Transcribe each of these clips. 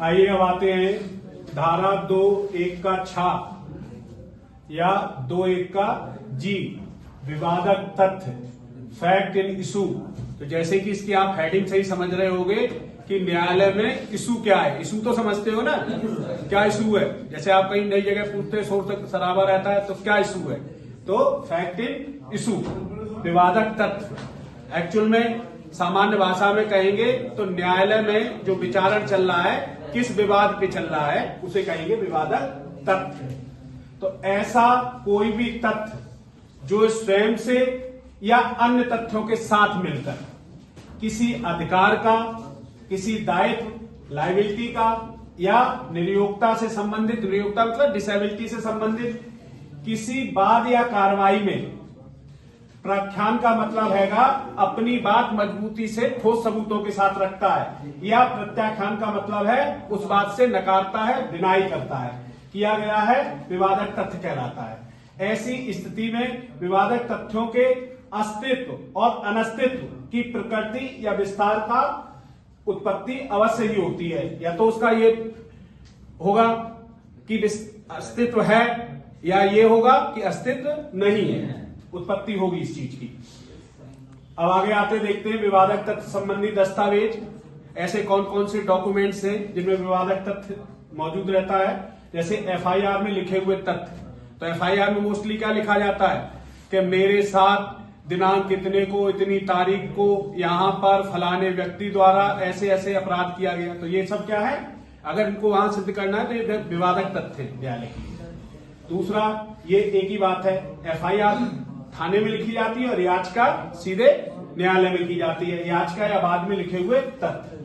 आइए अब आते हैं धारा 2(1) का छा या 2(1) का जी, विवादक तथ्य, फैक्ट इन इशू। तो जैसे कि इसकी आप हेडिंग से ही समझ रहे होंगे कि न्यायालय में इशू क्या है। इशू तो समझते हो ना, क्या इशू है। जैसे आप कहीं नई जगह पूछते शोर तक शराबा रहता है तो क्या इशू है, तो फैक्ट इन इशू, विवादक तथ्य। एक्चुअल में सामान्य भाषा में कहेंगे तो न्यायालय में जो विचारण चल रहा है, किस विवाद पे चल रहा है, उसे कहेंगे विवादक तथ्य। तो ऐसा कोई भी तथ्य जो स्वयं से या अन्य तथ्यों के साथ मिलकर किसी अधिकार का, किसी दायित्व लायबिलिटी का या निर्योग्यता से संबंधित, निर्योग्यता मतलब डिसेबिलिटी से संबंधित किसी बात या कार्रवाई में प्रख्यान का मतलब हैगा अपनी बात मजबूती से ठोस सबूतों के साथ रखता है, या प्रत्याख्यान का मतलब है उस बात से नकारता है, डिनाई करता है, किया गया है, विवादक तथ्य कहलाता है। ऐसी स्थिति में विवादक तथ्यों के अस्तित्व और अनस्तित्व की प्रकृति या विस्तार का उत्पत्ति अवश्य ही होती है। या तो उसका ये होगा कि अस्तित्व है, या ये होगा कि अस्तित्व नहीं है, उत्पत्ति होगी इस चीज की। अब आगे आते देखते हैं विवादक तथ्य संबंधी दस्तावेज। ऐसे कौन कौन से डॉक्यूमेंट्स हैं जिनमें विवादक तथ्य मौजूद रहता है। जैसे एफआईआर में लिखे हुए तथ्य। तो एफआईआर में मोस्टली क्या लिखा जाता है कि मेरे साथ दिनांक इतने को, इतनी तारीख को यहां पर फलाने व्यक्ति द्वारा ऐसे ऐसे अपराध किया गया। तो ये सब क्या है, अगर इनको वहां सिद्ध करना है तो ये विवादक तथ्य है न्यायालय की। दूसरा, ये एक ही बात है, एफआईआर थाने में लिखी जाती है और याचिका सीधे न्यायालय में की जाती है, याचिका या बाद में लिखे हुए तथ्य।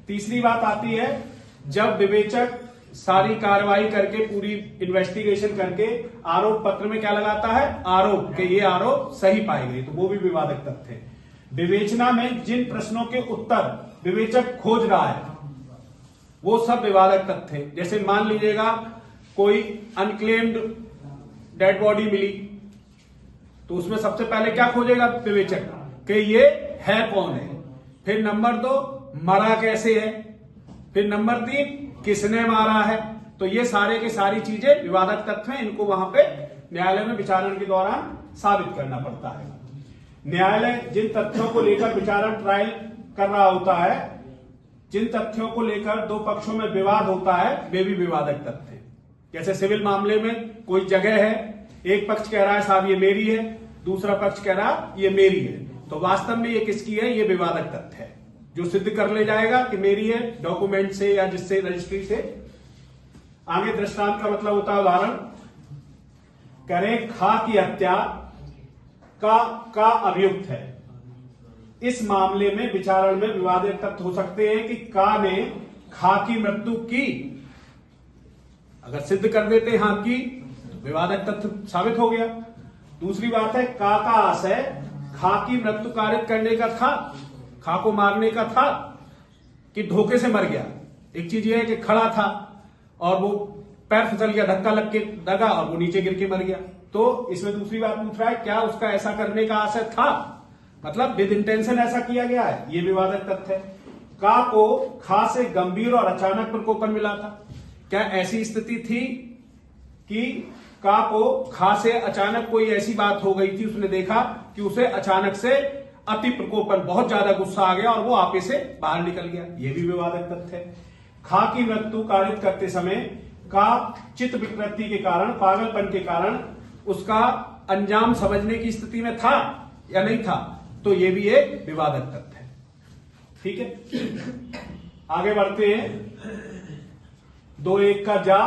तीसरी बात आती है जब विवेचक सारी कार्रवाई करके, पूरी इन्वेस्टिगेशन करके आरोप पत्र में क्या लगाता है, आरोप के ये आरोप सही पाए गए, तो वो भी विवादक तथ्य है। विवेचना में जिन प्रश्नों के उत्तर विवेचक खोज रहा है वो सब विवादक तथ्य है। जैसे मान लीजिएगा कोई अनक्लेम्ड डेड बॉडी मिली, तो उसमें सबसे पहले क्या खोजेगा विवेचक कि ये है कौन है, फिर नंबर 2 मरा कैसे है, फिर नंबर 3 किसने मारा है। तो ये सारे के सारी चीजें विवादक तथ्य हैं, इनको वहां पे न्यायालय में विचारण के दौरान साबित करना पड़ता है। न्यायालय जिन तथ्यों को लेकर विचारण ट्रायल कर रहा होता है, जिन तथ्यों को लेकर दो पक्षों में विवाद होता है, वे भी विवादक तथ्य हैं। जैसे सिविल मामले में कोई जगह है, एक पक्ष कह रहा है साहब ये मेरी है, दूसरा पक्ष कह रहा ये मेरी है, तो वास्तव में ये किसकी है, ये विवादक तथ्य है जो सिद्ध कर ले जाएगा कि मेरी है, डॉक्यूमेंट से या जिससे रजिस्ट्री से। आगे दृष्टांत का मतलब होता है उदाहरण, करें खा की हत्या का अभियुक्त है। इस मामले में विचारण में विवादित तथ्य हो सकते हैं कि का ने खा की मृत्यु की, अगर सिद्ध कर देते हां की, तो विवादक तथ्य साबित हो गया। दूसरी बात है का आशय खा की मृत्यु कारित करने का था, खा को मारने का था कि धोखे से मर गया। एक चीज यह है कि खड़ा था और वो पैर फिसल गया, धक्का लग के दगा और वो नीचे गिर के मर गया। तो इसमें दूसरी बात पूछ रहा है क्या उसका ऐसा करने का आशय था, मतलब विद इंटेंशन ऐसा किया गया है, ये विवादक तथ्य है। का को खा से गंभीर और अचानक प्रकोपन मिला था, क्या ऐसी स्थिति थी कि का को खा से अचानक कोई ऐसी बात हो गई थी, उसने देखा कि उसे अचानक से अति प्रकोपन, बहुत ज्यादा गुस्सा आ गया और वो आपे से बाहर निकल गया, ये भी विवादक तथ्य है। खा की मृत्यु कारित करते समय का चित्त विकृति के कारण, पागलपन के कारण उसका अंजाम समझने की स्थिति में था या नहीं था, तो ये भी एक विवादक तथ्य है। ठीक है, आगे बढ़ते हैं। 2(1) का जा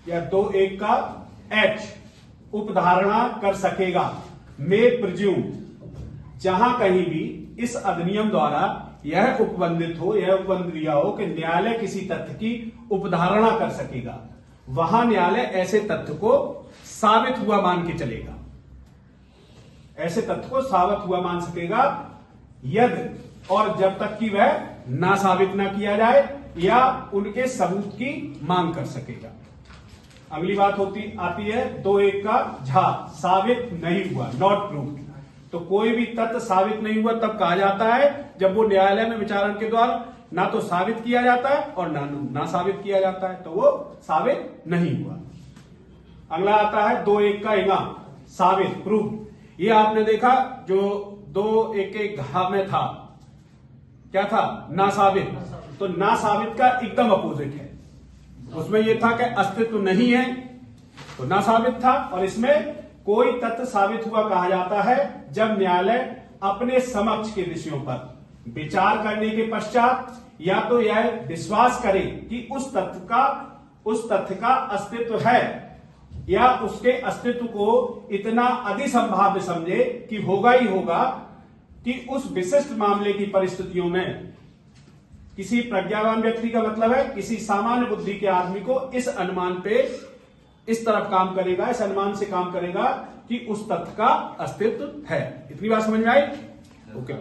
या 2(1) का एच, उपधारणा कर सकेगा में प्रिज्यूम, जहां कहीं भी इस अधिनियम द्वारा यह उपबंधित हो, यह उपबंध दिया हो कि न्यायालय किसी तथ्य की उपधारणा कर सकेगा, वहां न्यायालय ऐसे तथ्य को साबित हुआ मान के चलेगा, ऐसे तथ्य को साबित हुआ मान सकेगा यदि और जब तक कि वह ना साबित ना किया जाए या उनके सबूत की मांग कर सकेगा। अगली बात आती है 2(1) का झा, साबित नहीं हुआ, नॉट प्रूव्ड। तो कोई भी तथ्य साबित नहीं हुआ तब कहा जाता है जब वो न्यायालय में विचारण के द्वारा ना तो साबित किया जाता है और ना साबित किया जाता है, तो वो साबित नहीं हुआ। अगला आता है 2 1 का इंगा, साबित, प्रूफ। ये आपने देखा जो 2 1 के घा में था, क्या था, ना साबित। तो ना साबित का एकदम अपोजिट है। उसमें यह था कि अस्तित्व नहीं है, तो ना साबित था, और इसमें कोई तथ्य साबित हुआ कहा जाता है जब न्यायालय अपने समक्ष के विषयों पर विचार करने के पश्चात या तो यह विश्वास करे कि उस तथ्य का अस्तित्व है, या उसके अस्तित्व को इतना अधिसंभाव्य समझे कि होगा ही होगा कि उस विशिष्ट मामले की परिस्थितियों में किसी प्रज्ञावान व्यक्ति का मतलब है किसी सामान्य बुद्धि के आदमी को इस अनुमान पे इस तरफ काम करेगा, इस अनुमान से काम करेगा कि उस तथ्य का अस्तित्व है। इतनी बात समझ में आई? ओके।